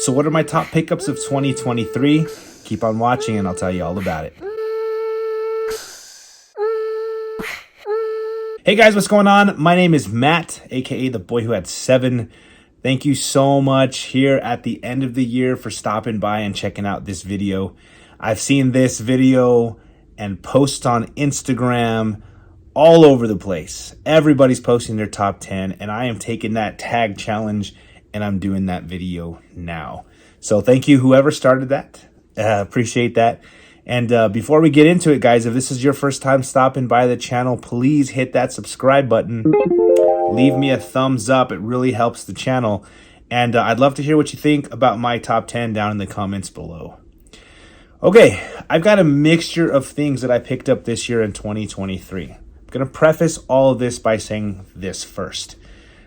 So what are my top pickups of 2023? Keep on watching and I'll tell you all about it. Hey guys, what's going on? My name is Matt, aka the boy who had 7. Thank you so much here at the end of the year for stopping by and checking out this video. I've seen this video and posts on Instagram all over the place. Everybody's posting their top 10 and I am taking that tag challenge and I'm doing that video now. So thank you whoever started that. Appreciate that. And before we get into it, guys, if this is your first time stopping by the channel, please hit that subscribe button. Leave me a thumbs up. It really helps the channel. And I'd love to hear what you think about my top 10 down in the comments below. Okay, I've got a mixture of things that I picked up this year in 2023. I'm going to preface all of this by saying this first.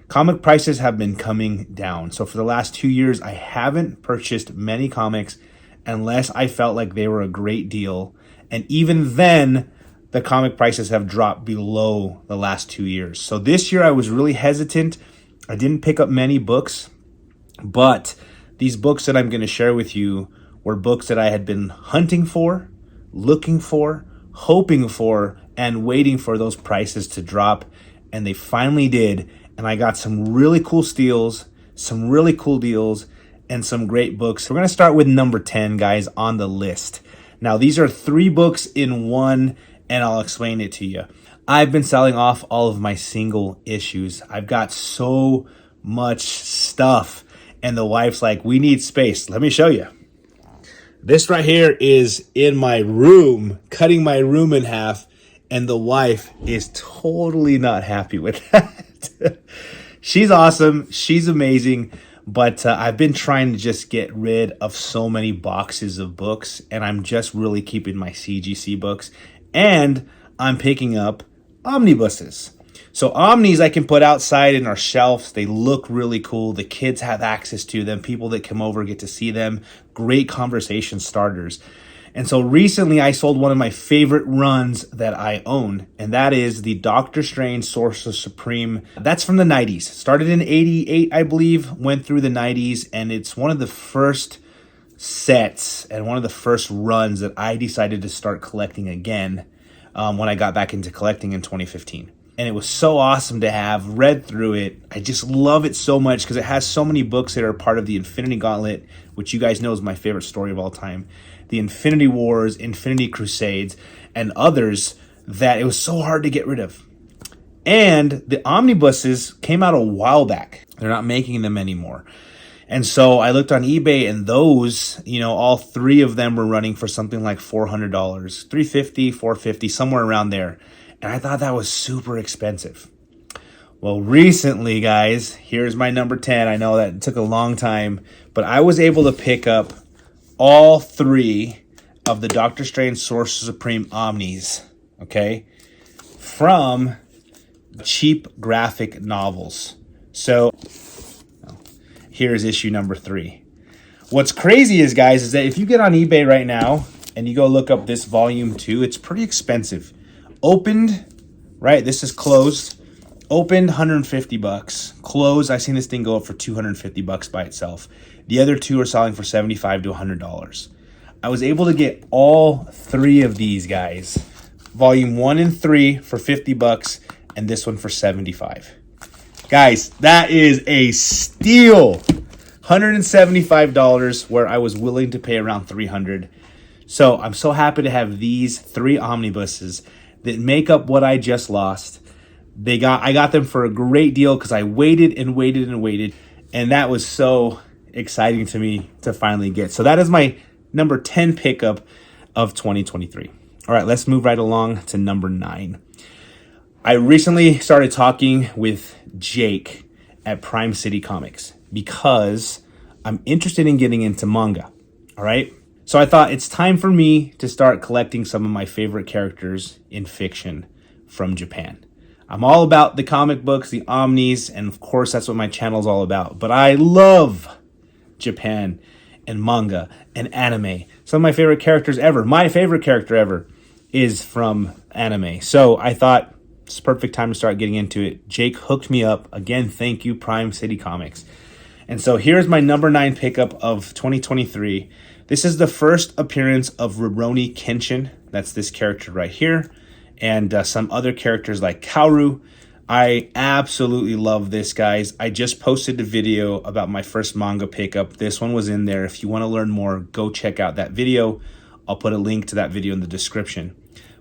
Comic prices have been coming down. So for the last 2 years, I haven't purchased many comics unless I felt like they were a great deal. And even then, the comic prices have dropped below the last 2 years. So this year I was really hesitant. I didn't pick up many books, but these books that I'm going to share with you were books that I had been hunting for, looking for, hoping for, and waiting for those prices to drop. And they finally did. And I got some really cool steals, some really cool deals, and some great books. We're going to start with number 10, guys, on the list. Now, these are 3 books in one, and I'll explain it to you. I've been selling off all of my single issues. I've got so much stuff, and the wife's like, we need space. Let me show you. This right here is in my room, cutting my room in half, and the wife is totally not happy with that. She's awesome. She's amazing. But I've been trying to just get rid of so many boxes of books, and I'm just really keeping my CGC books, and I'm picking up omnibuses. So omnis I can put outside in our shelves. They look really cool. The kids have access to them. People that come over get to see them. Great conversation starters. And so recently I sold one of my favorite runs that I own, and that is the Doctor Strange Sorcerer Supreme. That's from the 90s. Started in 88, I believe, went through the 90s, and it's one of the first sets and one of the first runs that I decided to start collecting again when I got back into collecting in 2015. And it was so awesome to have, read through it. I just love it so much because it has so many books that are part of the Infinity Gauntlet, which you guys know is my favorite story of all time. The Infinity Wars, Infinity Crusades, and others that it was so hard to get rid of. And the omnibuses came out a while back. They're not making them anymore. And so I looked on eBay and those, all 3 of them were running for something like $400, $350, $450, somewhere around there. And I thought that was super expensive. Well, recently, guys, here's my number 10. I know that it took a long time, but I was able to pick up all 3 of the Doctor Strange Sorcerer Supreme Omnis, okay, from cheap graphic novels. So here's issue number 3. What's crazy is, guys, is that if you get on eBay right now and you go look up this volume 2, it's pretty expensive. Opened, right? This is closed. Opened, $150. Closed, I've seen this thing go up for $250 by itself. The other 2 are selling for $75 to $100. I was able to get all 3 of these guys. Volume 1 and 3 for $50 and this one for $75. Guys, that is a steal. $175 where I was willing to pay around $300. So I'm so happy to have these 3 omnibuses that make up what I just lost. I got them for a great deal because I waited and waited and waited. And that was so exciting to me to finally get. So that is my number 10 pickup of 2023. All right, let's move right along to number 9. I recently started talking with Jake at Prime City Comics because I'm interested in getting into manga. All right. So I thought it's time for me to start collecting some of my favorite characters in fiction from Japan. I'm all about the comic books, the omnis, and of course that's what my channel is all about. But I love Japan and manga and anime. Some of my favorite characters ever. My favorite character ever is from anime. So I thought it's a perfect time to start getting into it. Jake hooked me up. Again, thank you, Prime City Comics. And so here's my number 9 pickup of 2023. This is the first appearance of Rurouni Kenshin. That's this character right here. And some other characters like Kaoru. I absolutely love this, guys. I just posted a video about my first manga pickup. This one was in there. If you want to learn more, go check out that video. I'll put a link to that video in the description.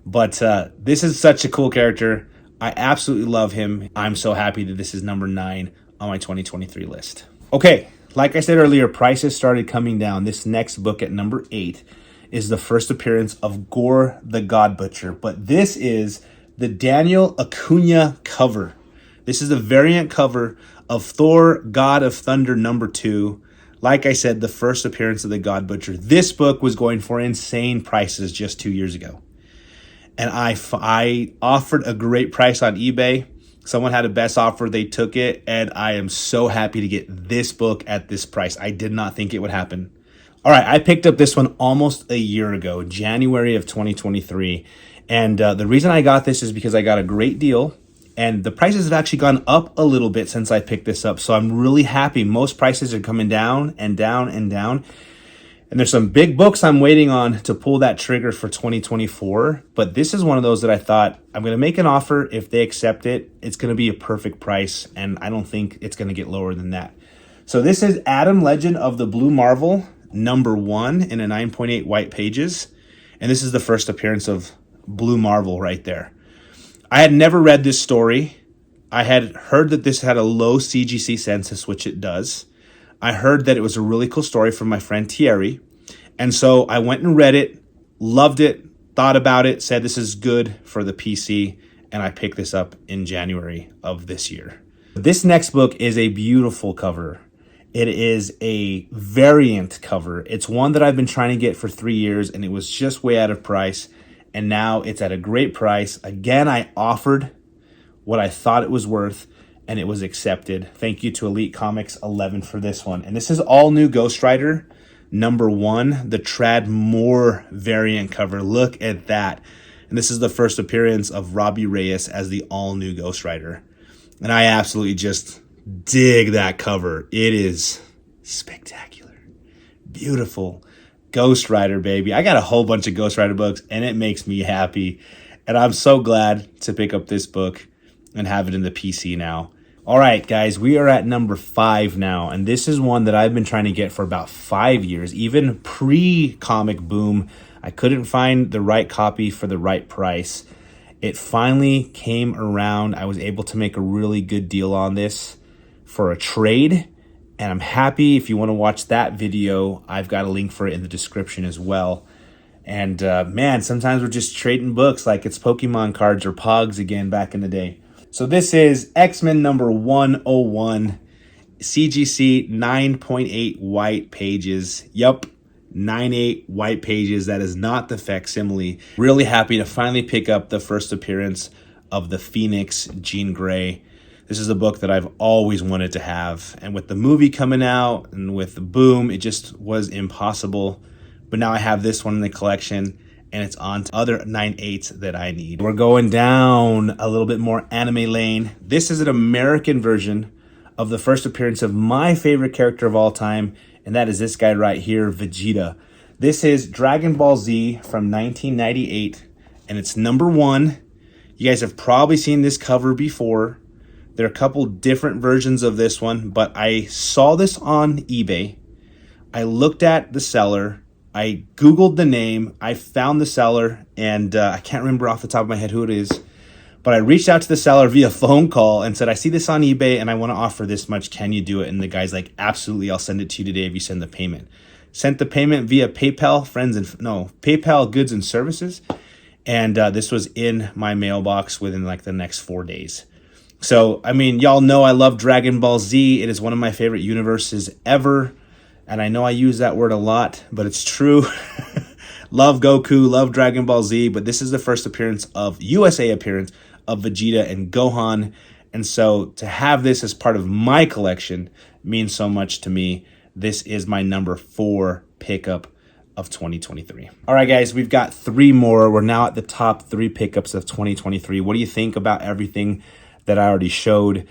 But this is such a cool character. I absolutely love him. I'm so happy that this is number 9 on my 2023 list. Okay, like I said earlier, prices started coming down. This next book at number 8 is the first appearance of Gore the God Butcher. But this is the Daniel Acuna cover. This is a variant cover of Thor, God of Thunder number 2. Like I said, the first appearance of the God Butcher. This book was going for insane prices just 2 years ago. And I offered a great price on eBay. Someone had a best offer, they took it, and I am so happy to get this book at this price. I did not think it would happen. All right, I picked up this one almost a year ago, January of 2023. And the reason I got this is because I got a great deal, and the prices have actually gone up a little bit since I picked this up. So I'm really happy. Most prices are coming down and down and down. And there's some big books I'm waiting on to pull that trigger for 2024. But this is one of those that I thought, I'm going to make an offer. If they accept it, it's going to be a perfect price. And I don't think it's going to get lower than that. So this is Adam Legend of the Blue Marvel, number 1 in a 9.8 white pages. And this is the first appearance of Blue Marvel right there. I had never read this story. I had heard that this had a low CGC census, which it does. I heard that it was a really cool story from my friend Thierry. And so I went and read it, loved it, thought about it, said this is good for the PC, and I picked this up in January of this year. This next book is a beautiful cover. It is a variant cover. It's one that I've been trying to get for 3 years, and it was just way out of price. And now it's at a great price. Again, I offered what I thought it was worth, and it was accepted. Thank you to Elite Comics 11 for this one. And this is all new Ghost Rider, number 1, the Trad Moore variant cover. Look at that. And this is the first appearance of Robbie Reyes as the all new Ghost Rider. And I absolutely just dig that cover. It is spectacular. Beautiful. Ghost Rider, baby. I got a whole bunch of Ghost Rider books, and it makes me happy. And I'm so glad to pick up this book and have it in the PC now. All right, guys, we are at number 5 now, and this is one that I've been trying to get for about 5 years, even pre-comic boom. I couldn't find the right copy for the right price. It finally came around. I was able to make a really good deal on this for a trade, and I'm happy. If you want to watch that video, I've got a link for it in the description as well. And man, sometimes we're just trading books like it's Pokemon cards or Pogs again back in the day. So this is X-Men number 101, CGC 9.8 white pages. Yup, 9.8 white pages. That is not the facsimile. Really happy to finally pick up the first appearance of the Phoenix, Jean Grey. This is a book that I've always wanted to have. And with the movie coming out and with the boom, it just was impossible. But now I have this one in the collection, and it's on to other 9.8s that I need. We're going down a little bit more anime lane. This is an American version of the first appearance of my favorite character of all time, and that is this guy right here, Vegeta. This is Dragon Ball Z from 1998, and it's number 1. You guys have probably seen this cover before. There are a couple different versions of this one, but I saw this on eBay. I looked at the seller. I Googled the name, I found the seller, and I can't remember off the top of my head who it is, but I reached out to the seller via phone call and said, I see this on eBay and I want to offer this much. Can you do it? And the guy's like, absolutely, I'll send it to you today if you send the payment. Sent the payment via PayPal, PayPal Goods and Services, and this was in my mailbox within like the next 4 days. So, I mean, y'all know I love Dragon Ball Z. It is one of my favorite universes ever. And I know I use that word a lot, but it's true. Love Goku, love Dragon Ball Z, but this is the first USA appearance of Vegeta and Gohan. And so to have this as part of my collection means so much to me. This is my number 4 pickup of 2023. All right, guys, we've got 3 more. We're now at the top 3 pickups of 2023. What do you think about everything that I already showed?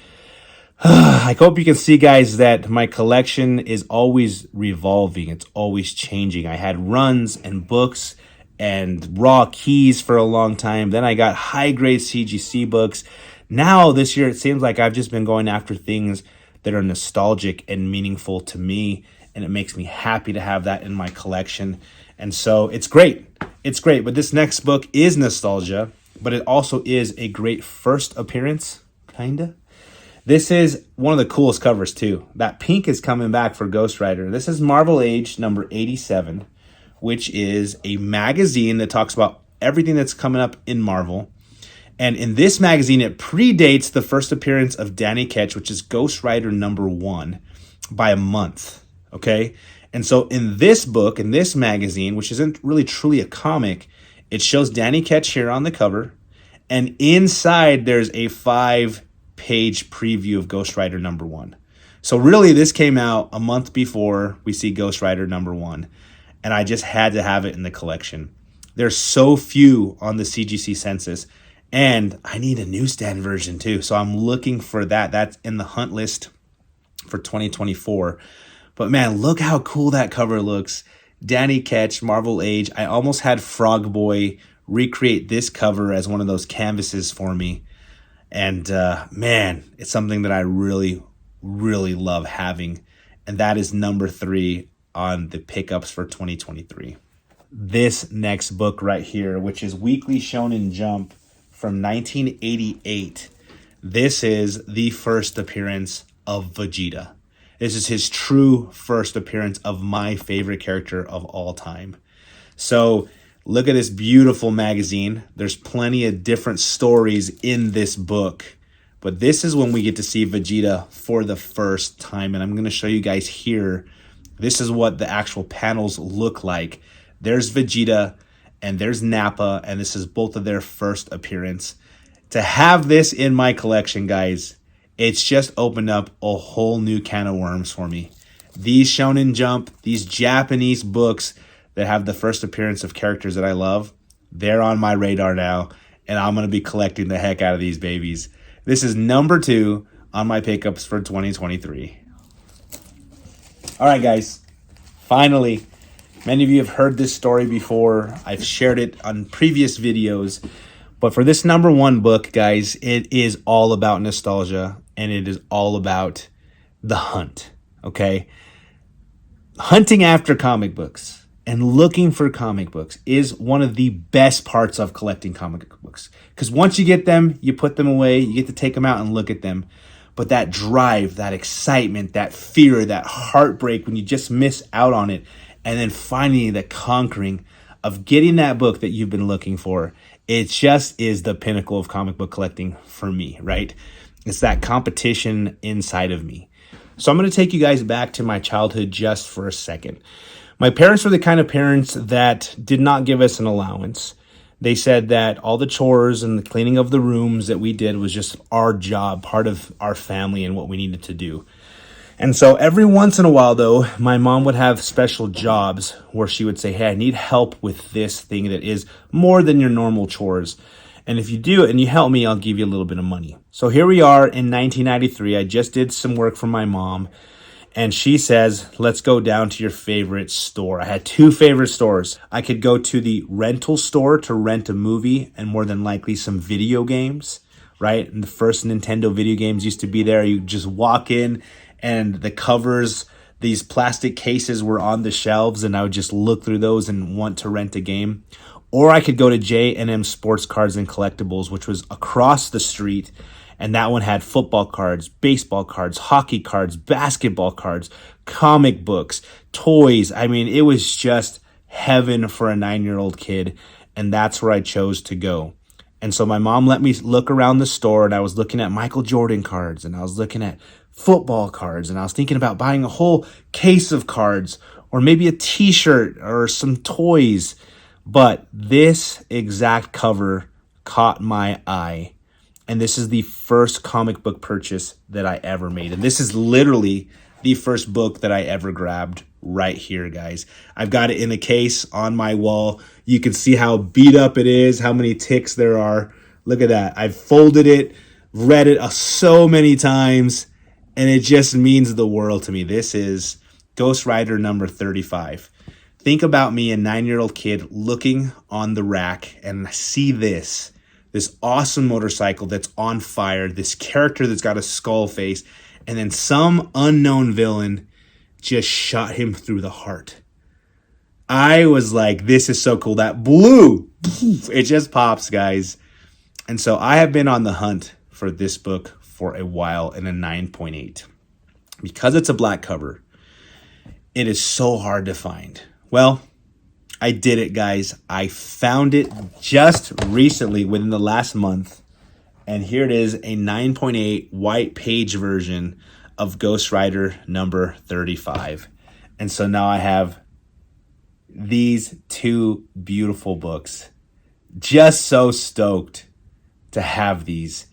I hope you can see, guys, that my collection is always revolving. It's always changing. I had runs and books and raw keys for a long time. Then I got high grade CGC books. Now, this year, it seems like I've just been going after things that are nostalgic and meaningful to me. And it makes me happy to have that in my collection. And so it's great. It's great. But this next book is nostalgia, but it also is a great first appearance, kinda. This is one of the coolest covers too. That pink is coming back for Ghost Rider. This is Marvel Age number 87, which is a magazine that talks about everything that's coming up in Marvel. And in this magazine, it predates the first appearance of Danny Ketch, which is Ghost Rider number 1, by a month. Okay? And so in this book, in this magazine, which isn't really truly a comic, it shows Danny Ketch here on the cover. And inside, there's a 5-page preview of Ghost Rider number 1. So really, this came out a month before we see Ghost Rider number 1. And I just had to have it in the collection. There's so few on the CGC census. And I need a newsstand version too. So I'm looking for that. That's in the hunt list for 2024. But man, look how cool that cover looks. Danny Ketch, Marvel Age. I almost had Frog Boy recreate this cover as one of those canvases for me. And man, it's something that I really, really love having. And that is number 3 on the pickups for 2023. This next book right here, which is Weekly Shonen Jump from 1988. This is the first appearance of Vegeta. This is his true first appearance of my favorite character of all time. So look at this beautiful magazine. There's plenty of different stories in this book. But this is when we get to see Vegeta for the first time. And I'm going to show you guys here. This is what the actual panels look like. There's Vegeta and there's Nappa. And this is both of their first appearance. To have this in my collection, guys, it's just opened up a whole new can of worms for me. These Shonen Jump, these Japanese books that have the first appearance of characters that I love, they're on my radar now, and I'm going to be collecting the heck out of these babies. This is number 2 on my pickups for 2023. All right, guys. Finally, many of you have heard this story before. I've shared it on previous videos. But for this number 1 book, guys, it is all about nostalgia, and it is all about the hunt, okay? Hunting after comic books and looking for comic books is one of the best parts of collecting comic books. Because once you get them, you put them away, you get to take them out and look at them. But that drive, that excitement, that fear, that heartbreak when you just miss out on it, and then finally the conquering of getting that book that you've been looking for, it just is the pinnacle of comic book collecting for me, right? It's that competition inside of me. So I'm going to take you guys back to my childhood just for a second. My parents were the kind of parents that did not give us an allowance. They said that all the chores and the cleaning of the rooms that we did was just our job, part of our family and what we needed to do. And so every once in a while, though, my mom would have special jobs where she would say, hey, I need help with this thing that is more than your normal chores. And if you do it and you help me, I'll give you a little bit of money. So here we are in 1993. I just did some work for my mom. And she says, let's go down to your favorite store. I had 2 favorite stores. I could go to the rental store to rent a movie and more than likely some video games, right? And the first Nintendo video games used to be there. You just walk in and the covers, these plastic cases were on the shelves, and I would just look through those and want to rent a game. Or I could go to J&M Sports Cards and Collectibles, which was across the street, and that one had football cards, baseball cards, hockey cards, basketball cards, comic books, toys. I mean, it was just heaven for a 9-year-old kid, and that's where I chose to go. And so my mom let me look around the store, and I was looking at Michael Jordan cards, and I was looking at football cards, and I was thinking about buying a whole case of cards or maybe a t-shirt or some toys. But this exact cover caught my eye, and this is the first comic book purchase that I ever made. And this is literally the first book that I ever grabbed right here, guys. I've got it in a case on my wall. You can see how beat up it is, how many ticks there are. Look at that. I've folded it, read it so many times, and it just means the world to me. This is Ghost Rider number 35. Think about me, a 9-year-old kid, looking on the rack and I see this awesome motorcycle that's on fire, this character that's got a skull face, and then some unknown villain just shot him through the heart. I was like, this is so cool. That blue, it just pops, guys. And so I have been on the hunt for this book for a while in a 9.8. Because it's a black cover, it is so hard to find. Well, I did it, guys. I found it just recently within the last month. And here it is, a 9.8 white page version of Ghost Rider number 35. And so now I have these two beautiful books. Just so stoked to have these.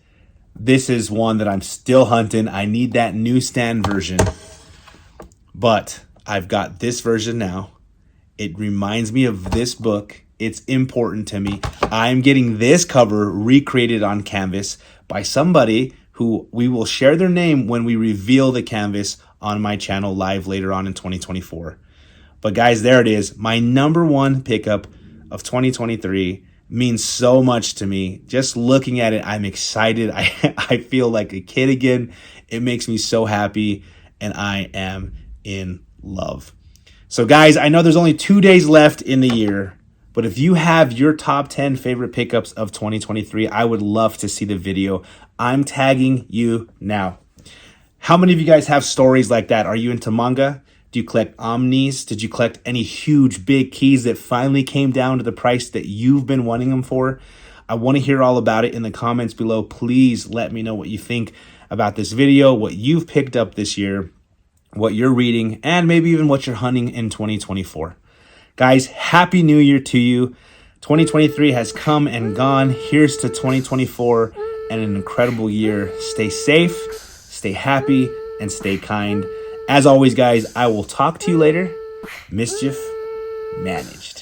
This is one that I'm still hunting. I need that newsstand version. But I've got this version now. It reminds me of this book. It's important to me. I'm getting this cover recreated on canvas by somebody who we will share their name when we reveal the canvas on my channel live later on in 2024. But guys, there it is. My number one pickup of 2023 means so much to me. Just looking at it, I'm excited. I feel like a kid again. It makes me so happy, and I am in love. So guys, I know there's only 2 days left in the year, but if you have your top 10 favorite pickups of 2023, I would love to see the video. I'm tagging you now. How many of you guys have stories like that? Are you into manga? Do you collect omnis? Did you collect any huge, big keys that finally came down to the price that you've been wanting them for? I want to hear all about it in the comments below. Please let me know what you think about this video, what you've picked up this year, what you're reading, and maybe even what you're hunting in 2024. Guys, Happy New Year to you. 2023 has come and gone. Here's to 2024 and an incredible year. Stay safe, stay happy, and stay kind. As always, guys, I will talk to you later. Mischief managed.